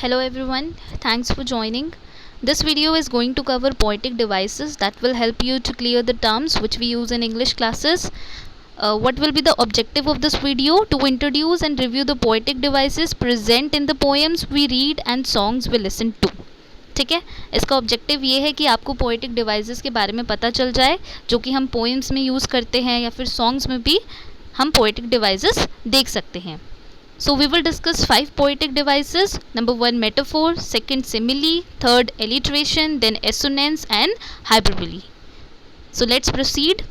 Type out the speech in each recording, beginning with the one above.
Hello everyone, thanks for joining. This video is going to cover poetic devices that will help you to clear the terms which we use in English classes. What will be the objective of this video? To introduce and review the poetic devices present in the poems we read and songs we listen to. ठीक है, इसका objective ये है कि आपको poetic devices के बारे में पता चल जाए जो कि हम पोएम्स में यूज़ करते हैं या फिर सॉन्ग्स में भी हम पोएटिक डिवाइसेस देख सकते हैं. So we will discuss 5 poetic devices. Number 1 metaphor, second simile, third alliteration, then assonance and hyperbole. So let's proceed.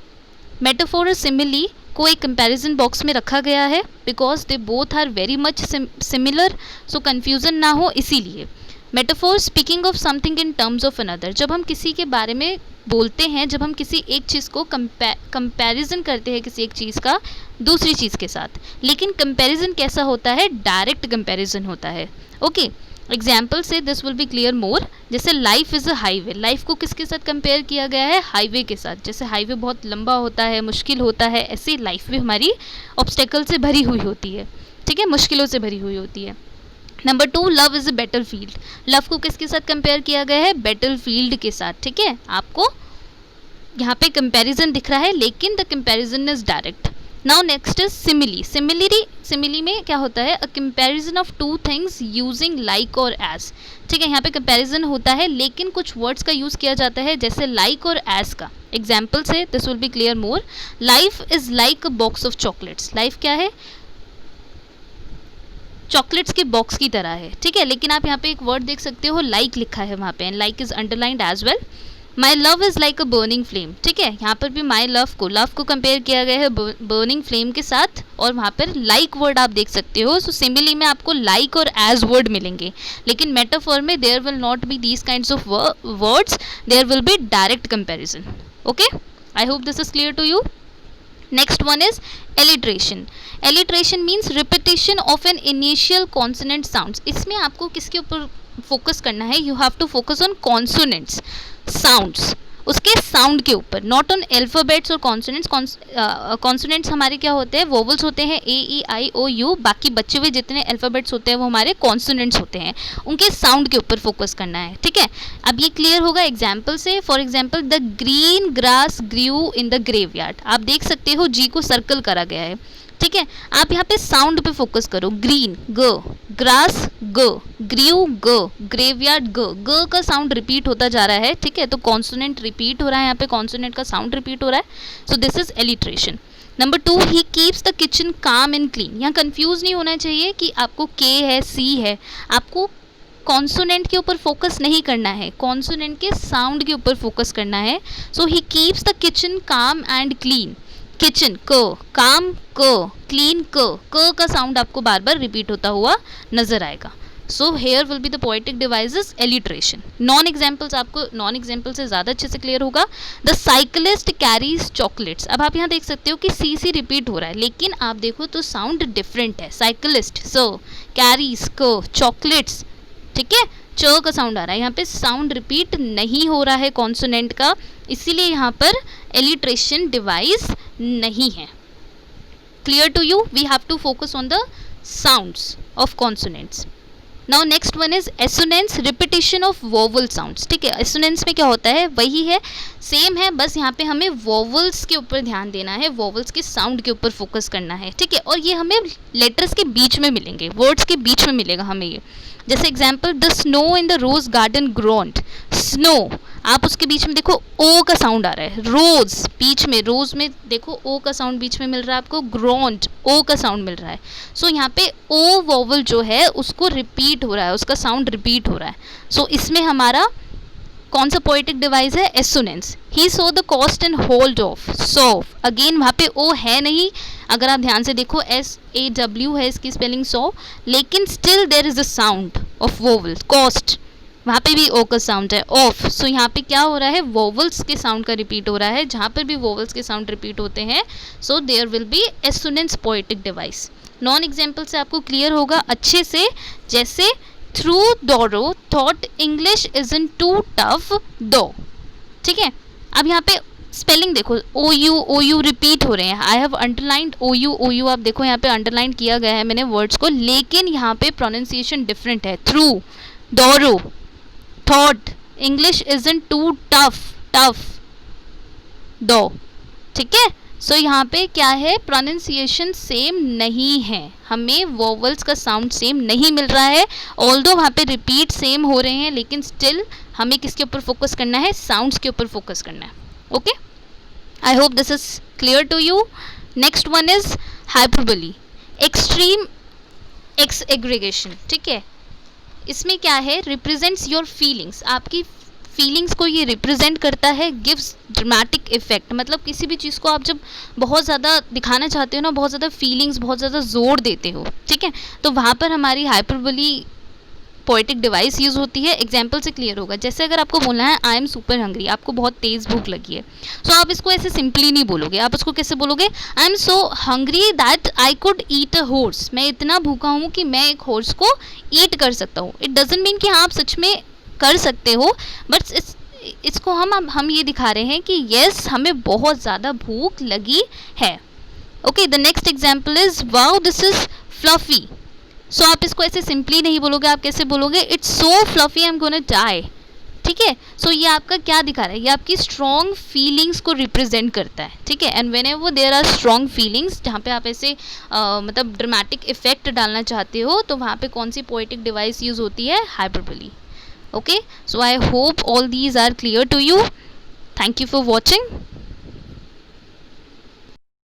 Metaphor और simile को एक comparison box में रखा गया है because they both are very much similar. So confusion ना हो इसीलिए. Metaphor speaking of something in terms of another. जब हम किसी के बारे में बोलते हैं, जब हम किसी एक चीज़ को कंपैरिजन करते हैं किसी एक चीज़ का दूसरी चीज़ के साथ, लेकिन कंपैरिजन कैसा होता है? डायरेक्ट कंपैरिजन होता है. ओके, एग्जाम्पल से दिस विल बी क्लियर मोर. जैसे life is a highway, life को किसके साथ कंपेयर किया गया है? हाईवे के साथ. जैसे हाईवे बहुत लंबा होता है, मुश्किल होता है, ऐसी लाइफ भी हमारी ऑब्स्टेकल से भरी हुई होती है. ठीक है, मुश्किलों से भरी हुई होती है. Number 2 love is a battle field. Love को किसके साथ कंपेयर किया गया है? बैटल फील्ड के साथ. ठीक है, आपको यहाँ पे कंपैरिजन दिख रहा है लेकिन the comparison is direct. Now next is simile. Simile में क्या होता है? A comparison of two things using like और एज. ठीक है, यहाँ पे कंपैरिजन होता है लेकिन कुछ वर्ड्स का यूज़ किया जाता है जैसे लाइक और एज का. एग्जाम्पल से this will be clear more. Life is like a box of chocolates. Life क्या है? चॉकलेट्स के बॉक्स की तरह है. ठीक है, लेकिन आप यहाँ पे एक वर्ड देख सकते हो, लाइक लिखा है वहाँ पे, and like is underlined as well. My love is like a burning flame. ठीक है, यहाँ पर भी माई लव को कंपेयर किया गया है बर्निंग फ्लेम के साथ, और वहाँ पर लाइक वर्ड आप देख सकते हो. सो सिमिली में आपको लाइक और एज वर्ड मिलेंगे, लेकिन मेटाफोर में there will not be these kinds of words, there will be direct comparison. Okay, I hope this is clear to you. Next one is alliteration. Alliteration means repetition of an initial consonant sounds. इसमें आपको किसके ऊपर focus करना है? You have to focus on consonants, sounds, उसके sound के ऊपर, not on alphabets और कॉन्सोनेंट्स. कॉन्सोनेंट्स हमारे क्या होते हैं? वोवल्स होते हैं, ए ई आई ओ यू. बाकी बचे हुए जितने अल्फ़ाबेट्स होते हैं वो हमारे कॉन्सोनेंट्स होते हैं. उनके साउंड के ऊपर फोकस करना है. ठीक है, अब ये क्लियर होगा एग्जाम्पल से. For example the green grass grieve in the graveyard. आप देख सकते हो जी को सर्कल करा गया है. ठीक है, आप यहाँ पे साउंड पे फोकस करो. ग्रीन ग, ग्रास ग, ग्रीव ग, ग्रेवयार्ड ग. ग का साउंड रिपीट होता जा रहा है. ठीक है, तो कॉन्सोनेंट रिपीट हो रहा है, यहाँ पे कॉन्सोनेंट का साउंड रिपीट हो रहा है. So this is alliteration. Number 2 he keeps the kitchen काम एंड क्लीन. यहाँ कंफ्यूज नहीं होना चाहिए कि आपको के है सी है. आपको कॉन्सोनेंट के ऊपर फोकस नहीं करना है, कॉन्सोनेंट के साउंड के ऊपर फोकस करना है. सो ही कीप्स द किचन काम एंड क्लीन. किचन क, काम क, क्लीन क का साउंड आपको बार बार रिपीट होता हुआ नजर आएगा. So here will be the poetic devices alliteration. Non examples आपको नॉन एग्जाम्पल से ज़्यादा अच्छे से क्लियर होगा. The cyclist carries chocolates. अब आप यहाँ देख सकते हो कि सी रिपीट हो रहा है, लेकिन आप देखो तो साउंड डिफरेंट है. साइकिलिस्ट स, कैरीज क, चॉकलेट्स. ठीक है, च का साउंड आ रहा है, यहाँ पे साउंड रिपीट नहीं हो रहा है कॉन्सोनेंट का, इसीलिए यहाँ पर एलिट्रेशन डिवाइस नहीं है. Clear to you? We have to focus on the sounds of consonants. Now next one is assonance, repetition of vowel sounds. ठीक है, एसोनेंस में क्या होता है? वही है, सेम है, बस यहाँ पे हमें वोवल्स के ऊपर ध्यान देना है, वोवल्स के साउंड के ऊपर फोकस करना है. ठीक है, और ये हमें लेटर्स के बीच में मिलेंगे, वर्ड्स के बीच में मिलेगा हमें ये. जैसे example the snow in the rose garden groaned. Snow, आप उसके बीच में देखो ओ का साउंड आ रहा है. रोज बीच में, रोज में देखो ओ का साउंड बीच में मिल रहा है आपको. ग्रोन्ड ओ का साउंड मिल रहा है. सो यहाँ पे ओ वोवल जो है उसको रिपीट हो रहा है, उसका साउंड रिपीट हो रहा है. सो इसमें हमारा कौन सा पोएटिक डिवाइस है? Assonance. He so the cost and hold of. So again वहाँ पे ओ है नहीं, अगर आप ध्यान से देखो SAW है इसकी स्पेलिंग सो, लेकिन still there is a sound of vowel. Cost, वहाँ पे भी ओ का साउंड है. ऑफ, सो यहाँ पे क्या हो रहा है? वोवल्स के साउंड का रिपीट हो रहा है. जहाँ पर भी वोवल्स के साउंड रिपीट होते हैं, so there will be assonance poetic device. नॉन एग्जाम्पल से आपको क्लियर होगा अच्छे से. जैसे through Dorothy thought English isn't too tough though. ठीक है, अब यहाँ पे स्पेलिंग देखो, ओ यू रिपीट हो रहे हैं, I have underlined O U आप देखो यहाँ पे अंडरलाइन किया गया है मैंने वर्ड्स को, लेकिन यहाँ पे प्रोनाउंसिएशन डिफरेंट है। Through, Dorothy, thought, English isn't too tough, tough, though, ठीक है। सो यहाँ पे क्या है, प्रोनाउंसिएशन सेम नहीं है, हमें वोवल्स का साउंड सेम नहीं मिल रहा है। ऑल्दो वहाँ पे रिपीट सेम हो रहे हैं, लेकिन स्टिल हमें किसके ऊपर फोकस करना है, साउंड्स के ऊपर फोकस करना है। Okay, I hope this is clear to you. Next one is hyperbole, extreme exaggeration, ठीक है। इसमें क्या है, रिप्रेजेंट्स योर फीलिंग्स, आपकी फीलिंग्स को ये रिप्रेजेंट करता है। गिव्स ड्रामेटिक इफेक्ट, मतलब किसी भी चीज़ को आप जब बहुत ज़्यादा दिखाना चाहते हो ना, बहुत ज़्यादा फीलिंग्स, बहुत ज़्यादा जोर देते हो, ठीक है, तो वहाँ पर हमारी हाइपरबोली पोएटिक डिवाइस यूज़ होती है। एग्जाम्पल से क्लियर होगा, जैसे अगर आपको बोलना है आई एम सुपर हंग्री, आपको बहुत तेज़ भूख लगी है, सो आप इसको ऐसे सिंपली नहीं बोलोगे, आप इसको कैसे बोलोगे, I am so hungry that I could eat a horse, मैं इतना भूखा हूँ कि मैं एक हॉर्स को ईट कर सकता हूँ। इट डजंट मीन कि हाँ आप सच में कर सकते हो, बट इसको हम ये दिखा रहे हैं कि येस हमें बहुत ज़्यादा भूख लगी है। Okay, the next example is wow this is fluffy. So आप इसको ऐसे सिंपली नहीं बोलोगे, आप कैसे बोलोगे, it's so fluffy I am gonna die, ठीक है। सो ये आपका क्या दिखा रहा है, ये आपकी स्ट्रॉन्ग फीलिंग्स को रिप्रेजेंट करता है, ठीक है। And whenever there are strong feelings, जहाँ पे आप ऐसे मतलब ड्रामेटिक इफेक्ट डालना चाहते हो, तो वहाँ पे कौन सी पोएटिक डिवाइस यूज़ होती है, hyperbole. Okay, so I hope all these are clear to you. Thank you for watching.